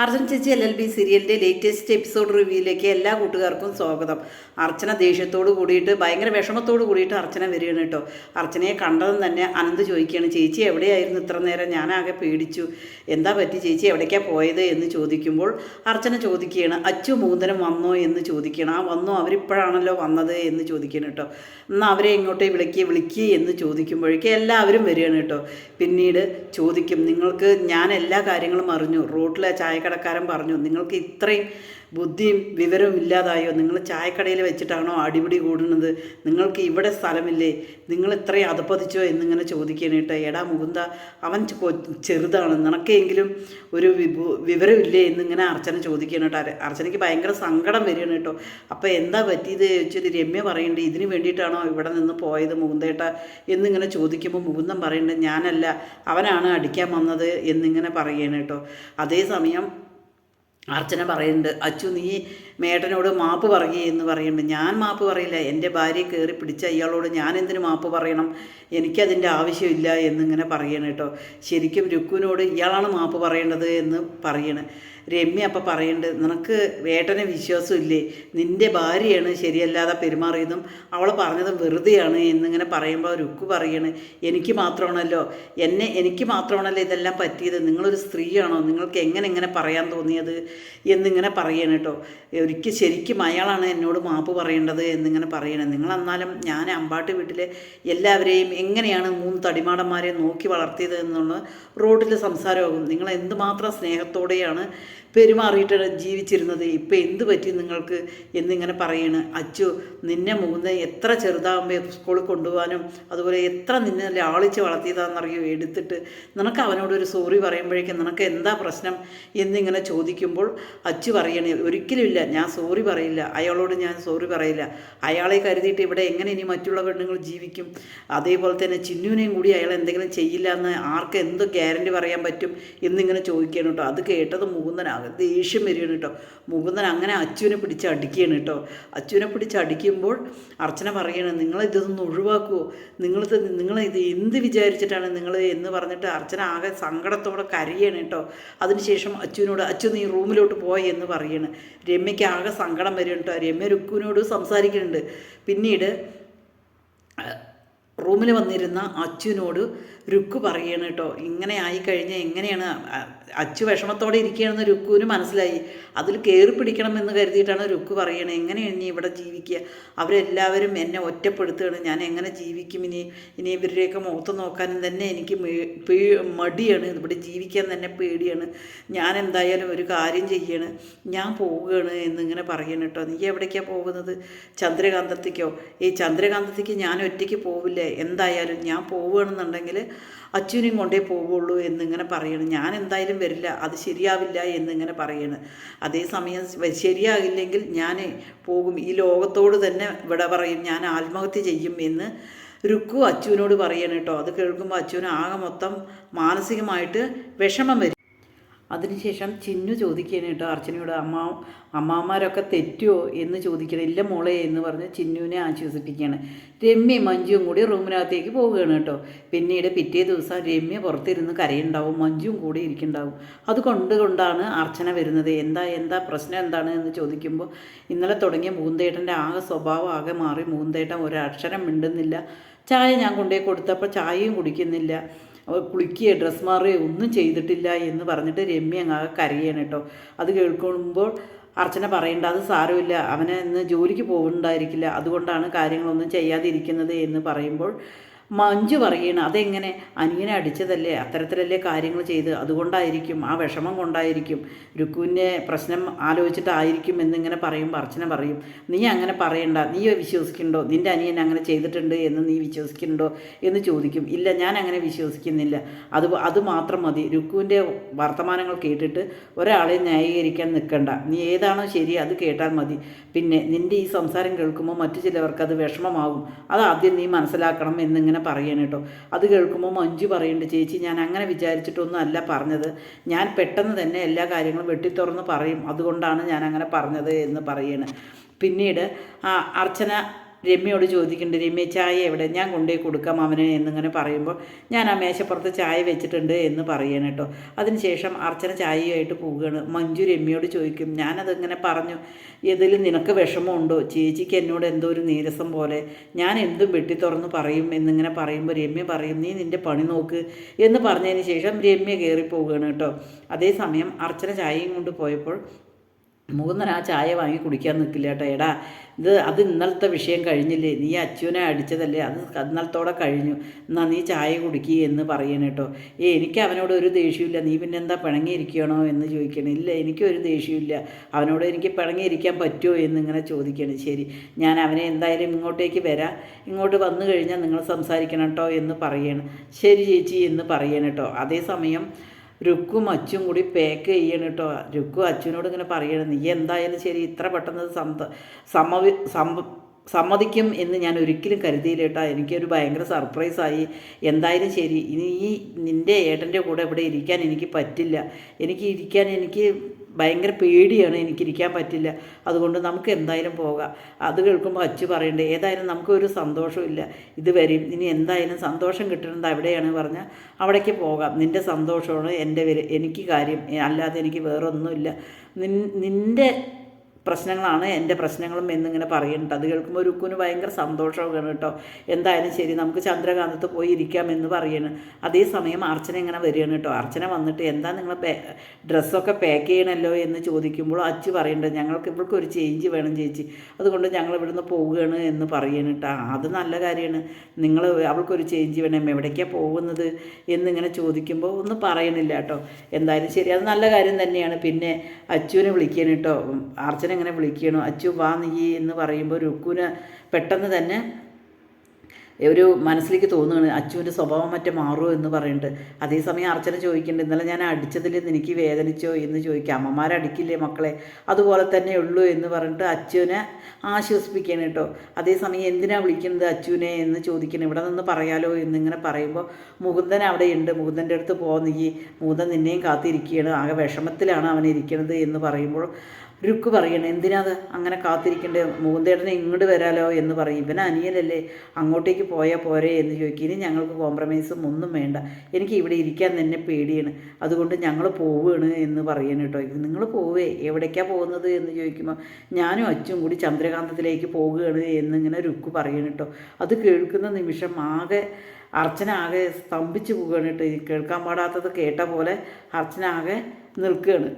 അർച്ചന ചേച്ചി LLB സീരിയലിൻ്റെ latest episode റിവ്യൂയിലേക്ക് എല്ലാ കൂട്ടുകാർക്കും സ്വാഗതം. അർച്ചന ദേഷ്യത്തോട് കൂടിയിട്ട് ഭയങ്കര വിഷമത്തോട് കൂടിയിട്ട് അർച്ചന വരികയാണ് കേട്ടോ. അർച്ചനയെ കണ്ടതും തന്നെ അനന്ത് ചോദിക്കുകയാണ്, ചേച്ചി എവിടെയായിരുന്നു ഇത്ര നേരം? ഞാനാകെ പേടിച്ചു. എന്താ പറ്റി ചേച്ചി, എവിടേക്കാണ് പോയത് എന്ന് ചോദിക്കുമ്പോൾ അർച്ചന ചോദിക്കുകയാണ്, അച്ചു മൂന്തനം വന്നോ എന്ന് ചോദിക്കുകയാണ്. ആ വന്നോ, അവരിപ്പോഴാണല്ലോ വന്നത് എന്ന് ചോദിക്കുകയാണ് കേട്ടോ. എന്നാൽ അവരെ ഇങ്ങോട്ടേ വിളിക്കുക എന്ന് ചോദിക്കുമ്പോഴേക്കും എല്ലാവരും വരികയാണ് കേട്ടോ. പിന്നീട് ചോദിക്കും, നിങ്ങൾക്ക് ഞാൻ എല്ലാ കാര്യങ്ങളും അറിഞ്ഞു. റോട്ടിലെ ചായക്കടക്കാരൻ പറഞ്ഞു, നിങ്ങൾക്ക് ഇത്രയും ബുദ്ധിയും വിവരവും ഇല്ലാതായോ? നിങ്ങൾ ചായക്കടയിൽ വെച്ചിട്ടാണോ അടിപിടി കൂടുന്നത്? നിങ്ങൾക്ക് ഇവിടെ സ്ഥലമില്ലേ? നിങ്ങൾ ഇത്രയും അധപ്പതിച്ചോ എന്നിങ്ങനെ ചോദിക്കുകയാണ് കേട്ടോ. എടാ മുകുന്ദ, അവൻ ചെറുതാണ്, നിനക്കെങ്കിലും ഒരു വിവരമില്ലേ എന്നിങ്ങനെ അർച്ചന ചോദിക്കുകയാണ് കേട്ടോ. അർച്ചനയ്ക്ക് ഭയങ്കര സങ്കടം വരികയാണ് കേട്ടോ. അപ്പോൾ എന്താ പറ്റിയത് ചോദിച്ചത് രമ്യ പറയുന്നുണ്ട്, ഇതിന് വേണ്ടിയിട്ടാണോ ഇവിടെ നിന്ന് പോയത് മുകുന്ദേട്ട എന്നിങ്ങനെ ചോദിക്കുമ്പോൾ മുകുന്ദൻ പറയുന്നുണ്ട്, ഞാനല്ല, അവനാണ് അടിക്കാൻ വന്നത് എന്നിങ്ങനെ പറയുകയാണ് കേട്ടോ. അതേസമയം അർച്ചന പറയുന്നുണ്ട്, അച്ചു നീ മേട്ടനോട് മാപ്പ് പറയുക എന്ന് പറയുന്നുണ്ട്. ഞാൻ മാപ്പ് പറയില്ല, എൻ്റെ ഭാര്യയെ കയറി പിടിച്ച ഇയാളോട് ഞാൻ എന്തിനു മാപ്പ് പറയണം? എനിക്കതിൻ്റെ ആവശ്യമില്ല എന്നിങ്ങനെ പറയണം കേട്ടോ. ശരിക്കും രുക്കുവിനോട് ഇയാളാണ് മാപ്പ് പറയേണ്ടത് എന്ന് പറയണ. രമ്യ അപ്പം പറയുന്നുണ്ട്, നിനക്ക് വേട്ടനെ വിശ്വാസമില്ലേ? നിൻ്റെ ഭാര്യയാണ് ശരിയല്ലാതെ പെരുമാറിയതും അവൾ പറഞ്ഞതും വെറുതെയാണ് എന്നിങ്ങനെ പറയുമ്പോൾ രുക്കു പറയണ്, എനിക്ക് മാത്രമാണല്ലോ ഇതെല്ലാം പറ്റിയത്. നിങ്ങളൊരു സ്ത്രീയാണോ? നിങ്ങൾക്ക് എങ്ങനെ പറയാൻ തോന്നിയത് എന്നിങ്ങനെ പറയണം കേട്ടോ. ശരിക്കും അയാളാണ് എന്നോട് മാപ്പ് പറയേണ്ടത് എന്നിങ്ങനെ പറയണേ. നിങ്ങളെന്നാലും ഞാൻ അമ്പാട്ട് വീട്ടിലെ എല്ലാവരെയും എങ്ങനെയാണ് 3 തടിമാടന്മാരെ നോക്കി വളർത്തിയത് എന്നുള്ള റോഡിൽ സംസാരമാകും. നിങ്ങൾ എന്തുമാത്രം സ്നേഹത്തോടെയാണ് പെരുമാറിയിട്ട് ജീവിച്ചിരുന്നത്, ഇപ്പം എന്ത് പറ്റി നിങ്ങൾക്ക് എന്നിങ്ങനെ പറയണ്. അച്ചു, നിന്നെ മൂന്ന് എത്ര ചെറുതാകുമ്പോൾ സ്കൂളിൽ കൊണ്ടുപോകാനും അതുപോലെ എത്ര നിന്നെ ലാളിച്ച് വളർത്തിയതാണെന്നറിയോ എടുത്തിട്ട്, നിനക്ക് അവനോടൊരു സോറി പറയുമ്പോഴേക്കും നിനക്ക് എന്താ പ്രശ്നം എന്നിങ്ങനെ ചോദിക്കുമ്പോൾ അച്ചു പറയണേ, ഒരിക്കലുമില്ല, ഞാൻ സോറി പറയില്ല, അയാളോട് ഞാൻ സോറി പറയില്ല. അയാളെ കരുതിയിട്ട് ഇവിടെ എങ്ങനെ ഇനി മറ്റുള്ള പെണ്ണുങ്ങൾ ജീവിക്കും? അതേപോലെ തന്നെ ചിന്നുവിനെയും കൂടി അയാൾ എന്തെങ്കിലും ചെയ്യില്ല എന്ന് ആർക്ക് എന്ത് ഗ്യാരണ്ടി പറയാൻ പറ്റും എന്നിങ്ങനെ ചോദിക്കുകയാണ് കേട്ടോ. അത് കേട്ടത് മുകുന്ദനാകും ദേഷ്യം വരികയാണ് കേട്ടോ. മുകുന്ദൻ അങ്ങനെ അച്ചുവിനെ പിടിച്ച് അടിക്കുകയാണ് കേട്ടോ. അച്ചുവിനെ പിടിച്ച് അടിക്കുമ്പോൾ അർച്ചന പറയണ, നിങ്ങളിതൊന്ന് ഒഴിവാക്കുമോ? നിങ്ങളിത് എന്ത് വിചാരിച്ചിട്ടാണ് നിങ്ങൾ എന്ന് പറഞ്ഞിട്ട് അർച്ചന ആകെ സങ്കടത്തോടെ കരയാണ് കേട്ടോ. അതിനുശേഷം അച്ചുവിനോട്, അച്ചു നീ റൂമിലോട്ട് പോയി എന്ന് പറയണ്. രമ്യയ്ക്ക് ആകെ സങ്കടം വരും കേട്ടോ. രമ്യ രുക്കുവിനോട് സംസാരിക്കുന്നുണ്ട്. പിന്നീട് റൂമിൽ വന്നിരുന്ന അച്ചുവിനോട് രുക്കു പറയണം കേട്ടോ, ഇങ്ങനെ ആയിക്കഴിഞ്ഞാൽ എങ്ങനെയാണ്? അച്ചു വിഷമത്തോടെ ഇരിക്കുകയാണെന്ന് രുക്കുവിന് മനസ്സിലായി. അതിൽ കയറി പിടിക്കണമെന്ന് കരുതിയിട്ടാണ് രുക്കു പറയണത്, എങ്ങനെയാണ് ഇനി ഇവിടെ ജീവിക്കുക? അവരെല്ലാവരും എന്നെ ഒറ്റപ്പെടുത്തുകയാണ്, ഞാൻ എങ്ങനെ ജീവിക്കും? ഇനി ഇവരുടെയൊക്കെ മുഖത്ത് നോക്കാനും തന്നെ എനിക്ക് മടിയാണ്, ഇവിടെ ജീവിക്കാൻ തന്നെ പേടിയാണ്. ഞാൻ എന്തായാലും ഒരു കാര്യം ചെയ്യണം, ഞാൻ പോവുകയാണ് എന്നിങ്ങനെ പറയണം കേട്ടോ. നീ എവിടേക്കാണ് പോകുന്നത്? ചന്ദ്രകാന്തത്തേക്കോ? ഈ ചന്ദ്രകാന്തത്തേക്ക് ഞാൻ ഒറ്റയ്ക്ക് പോവില്ലേ, എന്തായാലും ഞാൻ പോവുകയാണെന്നുണ്ടെങ്കിൽ അച്ഛനെയും കൊണ്ടേ പോവുള്ളൂ എന്നിങ്ങനെ പറയണം. ഞാൻ എന്തായാലും വരില്ല, അത് ശരിയാവില്ല എന്നിങ്ങനെ പറയണം. അതേസമയം ശരിയാകില്ലെങ്കിൽ ഞാൻ പോകും, ഈ ലോകത്തോട് തന്നെ ഇവിടെ പറയും, ഞാൻ ആത്മഹത്യ ചെയ്യും എന്ന് രുക്കു അച്ചുവിനോട് പറയണം കേട്ടോ. അത് കേൾക്കുമ്പോൾ അച്ചുവിന് ആകെ മൊത്തം മാനസികമായിട്ട് വിഷമം വരും. അതിനുശേഷം ചിന്നു ചോദിക്കുകയാണ് കേട്ടോ അർച്ചനയോട്, അമ്മാവന്മാരൊക്കെ തെറ്റുമോ എന്ന് ചോദിക്കണം. ഇല്ല മോളെ എന്ന് പറഞ്ഞ് ചിന്നുവിനെ ആശ്വസിപ്പിക്കുകയാണ്. രമ്യയും മഞ്ജുവും കൂടി റൂമിനകത്തേക്ക് പോവുകയാണ് കേട്ടോ. പിന്നീട് പിറ്റേ ദിവസം രമ്യ പുറത്തിരുന്ന് കരയുണ്ടാവും, മഞ്ജുവും കൂടി ഇരിക്കുന്നുണ്ടാവും. അതുകൊണ്ടാണ് അർച്ചന വരുന്നത്. എന്താ പ്രശ്നം എന്താണ് എന്ന് ചോദിക്കുമ്പോൾ, ഇന്നലെ തുടങ്ങിയ മൂന്തേട്ടൻ്റെ ആകെ സ്വഭാവം ആകെ മാറി. മൂന്തേട്ടൻ ഒരക്ഷരം മിണ്ടുന്നില്ല. ചായ ഞാൻ കൊണ്ടുപോയി കൊടുത്തപ്പോൾ ചായയും കുടിക്കുന്നില്ല, കുളിക്കുകയോ ഡ്രസ് മാറുകയോ ഒന്നും ചെയ്തിട്ടില്ല എന്ന് പറഞ്ഞിട്ട് രമ്യ അങ്ങ് കരയാണ് കേട്ടോ. അത് കേൾക്കുമ്പോൾ അർച്ചന പറയേണ്ട, അത് സാരമില്ല, അവന് ഇന്ന് ജോലിക്ക് പോകുന്നുണ്ടായിരിക്കില്ല, അതുകൊണ്ടാണ് കാര്യങ്ങളൊന്നും ചെയ്യാതിരിക്കുന്നത് എന്ന് പറയുമ്പോൾ മഞ്ജു പറയണം, അതെങ്ങനെ? അനിയനെ അടിച്ചതല്ലേ, അത്തരത്തിലല്ലേ കാര്യങ്ങൾ ചെയ്ത്, അതുകൊണ്ടായിരിക്കും, ആ വിഷമം കൊണ്ടായിരിക്കും, രുക്കുവിൻ്റെ പ്രശ്നം ആലോചിച്ചിട്ടായിരിക്കും എന്നിങ്ങനെ പറയുമ്പോൾ അർച്ചന പറയും, നീ അങ്ങനെ പറയണ്ട, നീ വിശ്വസിക്കുന്നുണ്ടോ? നിൻ്റെ അനിയൻ അങ്ങനെ ചെയ്തിട്ടുണ്ട് എന്ന് നീ വിശ്വസിക്കുന്നുണ്ടോ എന്ന് ചോദിക്കും. ഇല്ല, ഞാൻ അങ്ങനെ വിശ്വസിക്കുന്നില്ല, അത് മാത്രം മതി. രുക്കുവിൻ്റെ വർത്തമാനങ്ങൾ കേട്ടിട്ട് ഒരാളെ ന്യായീകരിക്കാൻ നിൽക്കണ്ട, നീ ഏതാണോ ശരി അത് കേട്ടാൽ മതി. പിന്നെ നിൻ്റെ ഈ സംസാരം കേൾക്കുമ്പോൾ മറ്റു ചിലവർക്ക് അത് വിഷമമാകും, അത് ആദ്യം നീ മനസ്സിലാക്കണം എന്നിങ്ങനെ പറയണം കേട്ടോ. അത് കേൾക്കുമ്പോൾ മഞ്ജു പറയുന്നുണ്ട്, ചേച്ചി ഞാൻ അങ്ങനെ വിചാരിച്ചിട്ടൊന്നും അല്ല പറഞ്ഞത്, ഞാൻ പെട്ടെന്ന് തന്നെ എല്ലാ കാര്യങ്ങളും വെട്ടിത്തുറന്ന് പറയും, അതുകൊണ്ടാണ് ഞാൻ അങ്ങനെ പറഞ്ഞത് എന്ന് പറയണം. പിന്നീട് അർച്ചന രമ്യയോട് ചോദിക്കുന്നുണ്ട്, രമ്യ ചായ എവിടെ, ഞാൻ കൊണ്ടുപോയി കൊടുക്കാം അവന് എന്നിങ്ങനെ പറയുമ്പോൾ ഞാൻ ആ മേശപ്പുറത്ത് ചായ വെച്ചിട്ടുണ്ട് എന്ന് പറയണം കേട്ടോ. അതിനുശേഷം അർച്ചന ചായയുമായിട്ട് പോവുകയാണ്. മഞ്ജു രമ്യയോട് ചോദിക്കും, ഞാനതിങ്ങനെ പറഞ്ഞു, ഏതിലും നിനക്ക് വിഷമമുണ്ടോ, ചേച്ചിക്ക് എന്നോട് എന്തോ ഒരു നീരസം പോലെ, ഞാൻ എന്തും വെട്ടി തുറന്ന് പറയും എന്നിങ്ങനെ പറയുമ്പോൾ രമ്യ പറയും, നീ നിൻ്റെ പണി നോക്ക് എന്ന് പറഞ്ഞതിന് ശേഷം രമ്യ കയറിപ്പോവുകയാണ് കേട്ടോ. അതേസമയം അർച്ചന ചായയും കൊണ്ട് പോയപ്പോൾ മുകുന്ദൻ ആ ചായ വാങ്ങി കുടിക്കാൻ നിൽക്കില്ല കേട്ടോ. എടാ, അത് ഇന്നലത്തെ വിഷയം കഴിഞ്ഞില്ലേ, നീ അച്ഛനെ അടിച്ചതല്ലേ, അത് ഇന്നലത്തോടെ കഴിഞ്ഞു, എന്നാ നീ ചായ കുടിക്കുക എന്ന് പറയണം കേട്ടോ. എനിക്ക് അവനോട് ഒരു ദേഷ്യമില്ല, നീ പിന്നെ എന്താ പിണങ്ങിയിരിക്കണോ എന്ന് ചോദിക്കണം. ഇല്ല, എനിക്കൊരു ദേഷ്യമില്ല, അവനോട് എനിക്ക് പിണങ്ങിയിരിക്കാൻ പറ്റുമോ എന്നിങ്ങനെ ചോദിക്കണം. ശരി, ഞാൻ അവനെ എന്തായാലും ഇങ്ങോട്ടേക്ക് വരാം, ഇങ്ങോട്ട് വന്നു കഴിഞ്ഞാൽ നിങ്ങൾ സംസാരിക്കണം കേട്ടോ എന്ന് പറയണം. ശരി ചേച്ചി എന്ന് പറയണം കേട്ടോ. അതേസമയം രുക്കും അച്ചും കൂടി പാക്ക് ചെയ്യണം കേട്ടോ. രുക്കും അച്ഛനോട് ഇങ്ങനെ പറയണം, നീ എന്തായാലും ശരി, ഇത്ര പെട്ടെന്ന് സമ്മതിക്കും എന്ന് ഞാൻ ഒരിക്കലും കരുതിയില്ല കേട്ടോ. എനിക്കൊരു ഭയങ്കര സർപ്രൈസായി. എന്തായാലും ശരി, ഇനി നിൻ്റെ ഏട്ടൻ്റെ കൂടെ ഇവിടെ ഇരിക്കാൻ എനിക്ക് പറ്റില്ല, എനിക്ക് ഭയങ്കര പേടിയാണ്, എനിക്കിരിക്കാൻ പറ്റില്ല, അതുകൊണ്ട് നമുക്ക് എന്തായാലും പോകാം. അത് കേൾക്കുമ്പോൾ അച്ചു പറയണ്ടേ, ഏതായാലും നമുക്കൊരു സന്തോഷമില്ല ഇതുവരെയും, ഇനി എന്തായാലും സന്തോഷം കിട്ടുന്നത് അവിടെയാണ് പറഞ്ഞാൽ അവിടേക്ക് പോകാം. നിൻ്റെ സന്തോഷമാണ് എനിക്ക് കാര്യം, അല്ലാതെ എനിക്ക് വേറൊന്നുമില്ല. നിൻ്റെ പ്രശ്നങ്ങളാണ് എൻ്റെ പ്രശ്നങ്ങളും എന്നിങ്ങനെ പറയുന്നുണ്ട്. അത് കേൾക്കുമ്പോൾ രുക്കുന് ഭയങ്കര സന്തോഷമാണ് കേട്ടോ. എന്തായാലും ശരി, നമുക്ക് ചന്ദ്രകാന്തത്ത് പോയി ഇരിക്കാമെന്ന് പറയണം. അതേസമയം അർച്ചന ഇങ്ങനെ വരികയാണ് കേട്ടോ. അർച്ചന വന്നിട്ട് എന്താ നിങ്ങൾ ഡ്രസ്സൊക്കെ പാക്ക് ചെയ്യണമല്ലോ എന്ന് ചോദിക്കുമ്പോൾ അച്ചു പറയുന്നുണ്ട്, ഞങ്ങൾക്ക് ഇവൾക്ക് ഒരു ചേഞ്ച് വേണം ചേച്ചി, അതുകൊണ്ട് ഞങ്ങൾ ഇവിടുന്ന് പോവുകയാണ് എന്ന് പറയണം കേട്ടോ. അത് നല്ല കാര്യമാണ്, അവൾക്കൊരു ചേഞ്ച് വേണം, എവിടേക്കാണ് പോകുന്നത് എന്നിങ്ങനെ ചോദിക്കുമ്പോൾ ഒന്നും പറയണില്ല കേട്ടോ. എന്തായാലും ശരി, അത് നല്ല കാര്യം തന്നെയാണ്. പിന്നെ അച്ചുവിനെ വിളിക്കണം കേട്ടോ. അർച്ചന ഇങ്ങനെ വിളിക്കണം, അച്ചു വാ നീ എന്ന് പറയുമ്പോൾ രുക്കുന് പെട്ടെന്ന് തന്നെ ഒരു മനസ്സിലേക്ക് തോന്നുകയാണ്, അച്ചുവിൻ്റെ സ്വഭാവം മറ്റേ മാറുമോ എന്ന് പറയുന്നുണ്ട്. അതേസമയം അർച്ചന ചോദിക്കുന്നുണ്ട്, ഇന്നലെ ഞാൻ അടിച്ചതിൽ എനിക്ക് വേദനിച്ചോ എന്ന് ചോദിക്കുക. അമ്മമാരടിക്കില്ലേ മക്കളെ, അതുപോലെ തന്നെ ഉള്ളൂ എന്ന് പറഞ്ഞിട്ട് അച്ചുവിനെ ആശ്വസിപ്പിക്കണം കേട്ടോ. അതേസമയം എന്തിനാണ് വിളിക്കുന്നത് അച്ചുവിനെ എന്ന് ചോദിക്കണം. ഇവിടെ നിന്ന് പറയാലോ എന്നിങ്ങനെ പറയുമ്പോൾ മുകുന്ദൻ അവിടെയുണ്ട്. മുകുന്ദൻ്റെ അടുത്ത് പോകുന്നെങ്കിൽ മുകുന്ദൻ നിന്നെയും കാത്തിരിക്കുകയാണ്, ആകെ വിഷമത്തിലാണ് അവൻ ഇരിക്കുന്നത് എന്ന് പറയുമ്പോൾ രുക്ക് പറയണേ, എന്തിനാത് അങ്ങനെ കാത്തിരിക്കണ്ടേ, മുകുന്ദേട്ടനെ ഇങ്ങോട്ട് വരാലോ എന്ന് പറയും. ഇവൻ അനിയനല്ലേ, അങ്ങോട്ടേക്ക് പോയാൽ പോരെ എന്ന് ചോദിക്കും. ഇനി ഞങ്ങൾക്ക് കോംപ്രമൈസും ഒന്നും വേണ്ട, എനിക്ക് ഇവിടെ ഇരിക്കാൻ തന്നെ പേടിയാണ്, അതുകൊണ്ട് ഞങ്ങൾ പോവുകയാണ് എന്ന് പറയണം കേട്ടോ. നിങ്ങൾ പോവേ, എവിടേക്കാണ് പോകുന്നത് എന്ന് ചോദിക്കുമ്പോൾ ഞാനും അച്ചും കൂടി ചന്ദ്രകാന്തത്തിലേക്ക് പോവുകയാണ് എന്നിങ്ങനെ രുക്ക് പറയണം കേട്ടോ. അത് കേൾക്കുന്ന നിമിഷം അർച്ചന ആകെ സ്തംഭിച്ചു പോവുകയാണ് കേട്ടോ. കേൾക്കാൻ പാടാത്തത് കേട്ട പോലെ അർച്ചന ആകെ നിൽക്കുകയാണ്.